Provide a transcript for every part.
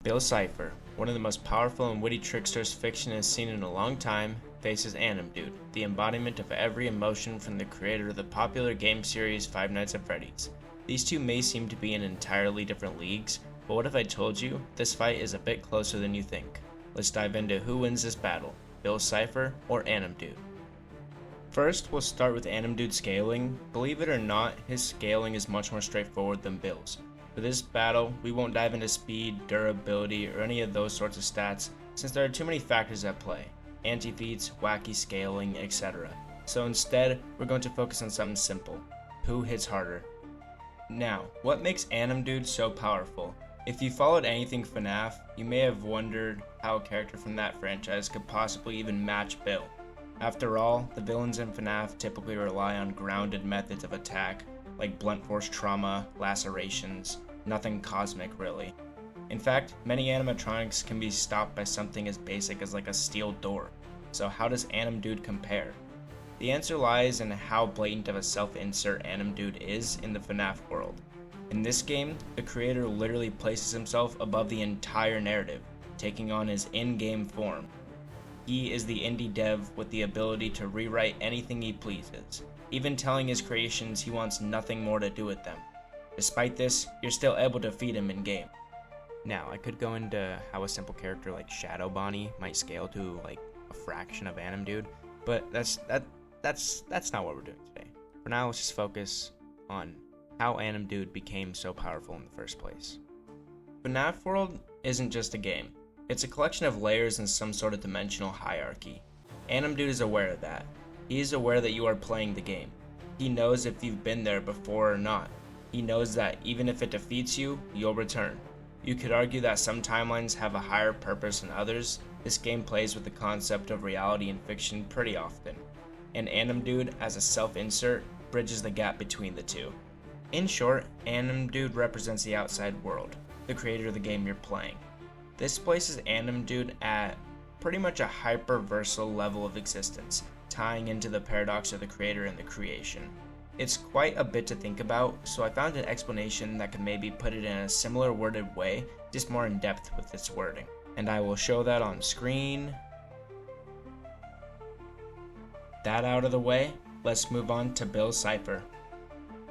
Bill Cypher, one of the most powerful and witty tricksters fiction has seen in a long time, faces Animdude, the embodiment of every emotion from the creator of the popular game series Five Nights at Freddy's. These two may seem to be in entirely different leagues, but what if I told you this fight is a bit closer than you think? Let's dive into who wins this battle, Bill Cypher or Animdude. First, we'll start with Animdude's scaling. Believe it or not, his scaling is much more straightforward than Bill's. For this battle, we won't dive into speed, durability, or any of those sorts of stats, since there are too many factors at play. Anti-feats, wacky scaling, etc. So instead, we're going to focus on something simple. Who hits harder? Now, what makes Animdude so powerful? If you followed anything FNAF, you may have wondered how a character from that franchise could possibly even match Bill. After all, the villains in FNAF typically rely on grounded methods of attack, like blunt force trauma, lacerations, nothing cosmic really. In fact, many animatronics can be stopped by something as basic as like a steel door. So how does Animdude compare? The answer lies in how blatant of a self-insert Animdude is in the FNAF world. In this game, the creator literally places himself above the entire narrative, taking on his in-game form. He is the indie dev with the ability to rewrite anything he pleases, even telling his creations he wants nothing more to do with them. Despite this, you're still able to feed him in-game. Now, I could go into how a simple character like Shadow Bonnie might scale to like a fraction of Animdude, but that's not what we're doing today. For now, let's just focus on how Animdude became so powerful in the first place. FNAF World isn't just a game. It's a collection of layers in some sort of dimensional hierarchy. Animdude is aware of that. He is aware that you are playing the game. He knows if you've been there before or not. He knows that even if it defeats you, you'll return. You could argue that some timelines have a higher purpose than others. This game plays with the concept of reality and fiction pretty often. And Animdude, as a self-insert, bridges the gap between the two. In short, Animdude represents the outside world, the creator of the game you're playing. This places Animdude at pretty much a hyper-versatile level of existence, tying into the paradox of the creator and the creation. It's quite a bit to think about, so I found an explanation that could maybe put it in a similar worded way, just more in depth with its wording. And I will show that on screen. That out of the way, let's move on to Bill Cypher.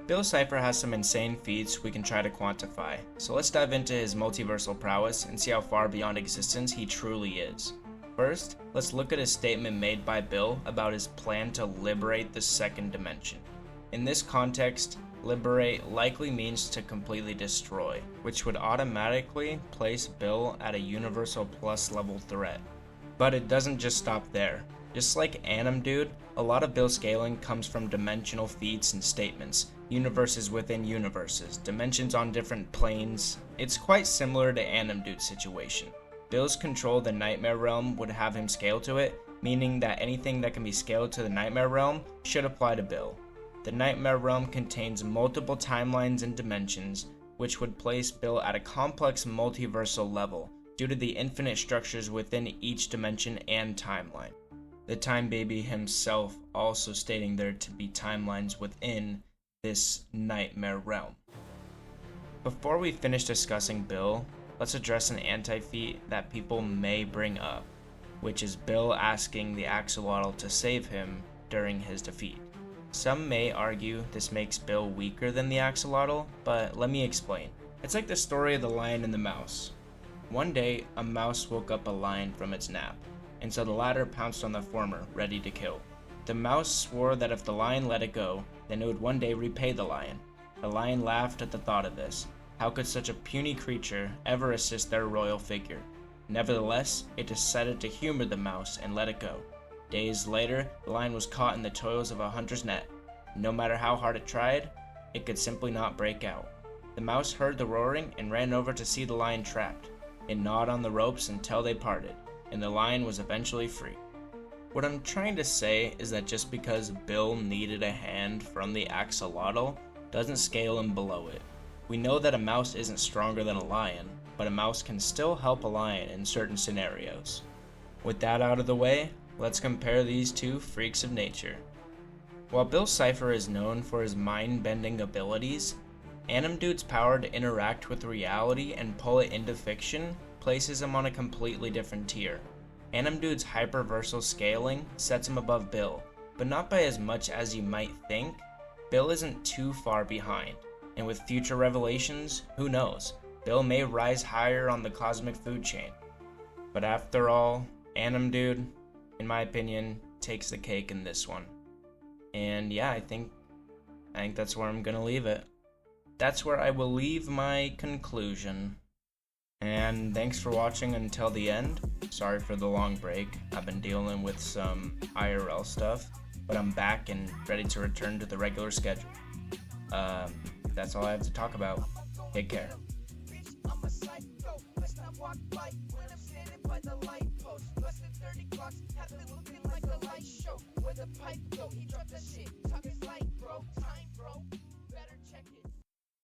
Bill Cypher has some insane feats we can try to quantify, so let's dive into his multiversal prowess and see how far beyond existence he truly is. First, let's look at a statement made by Bill about his plan to liberate the second dimension. In this context, liberate likely means to completely destroy, which would automatically place Bill at a universal plus level threat. But it doesn't just stop there. Just like Animdude, a lot of Bill's scaling comes from dimensional feats and statements, universes within universes, dimensions on different planes. It's quite similar to Animdude's situation. Bill's control of the Nightmare Realm would have him scale to it, meaning that anything that can be scaled to the Nightmare Realm should apply to Bill. The Nightmare Realm contains multiple timelines and dimensions, which would place Bill at a complex multiversal level due to the infinite structures within each dimension and timeline. The Time Baby himself also stating there to be timelines within this Nightmare Realm. Before we finish discussing Bill, let's address an anti-feat that people may bring up, which is Bill asking the axolotl to save him during his defeat. Some may argue this makes Bill weaker than the axolotl, but let me explain. It's like the story of the lion and the mouse. One day, a mouse woke up a lion from its nap, and so the latter pounced on the former, ready to kill. The mouse swore that if the lion let it go, then it would one day repay the lion. The lion laughed at the thought of this. How could such a puny creature ever assist their royal figure? Nevertheless, it decided to humor the mouse and let it go. Days later, the lion was caught in the toils of a hunter's net. No matter how hard it tried, it could simply not break out. The mouse heard the roaring and ran over to see the lion trapped. It gnawed on the ropes until they parted, and the lion was eventually free. What I'm trying to say is that just because Bill needed a hand from the axolotl doesn't scale him below it. We know that a mouse isn't stronger than a lion, but a mouse can still help a lion in certain scenarios. With that out of the way, let's compare these two freaks of nature. While Bill Cypher is known for his mind-bending abilities, Animdude's power to interact with reality and pull it into fiction places him on a completely different tier. Animdude's hyper-versatile scaling sets him above Bill, but not by as much as you might think. Bill isn't too far behind, and with future revelations, who knows? Bill may rise higher on the cosmic food chain. But after all, Animdude, in my opinion, takes the cake in this one. And yeah, I think that's where I'm gonna leave it. That's where I will leave my conclusion. And thanks for watching until the end. Sorry for the long break. I've been dealing with some IRL stuff, but I'm back and ready to return to the regular schedule. That's all I have to talk about. Take care. Where the pipe go, he dropped that shit, talking like bro.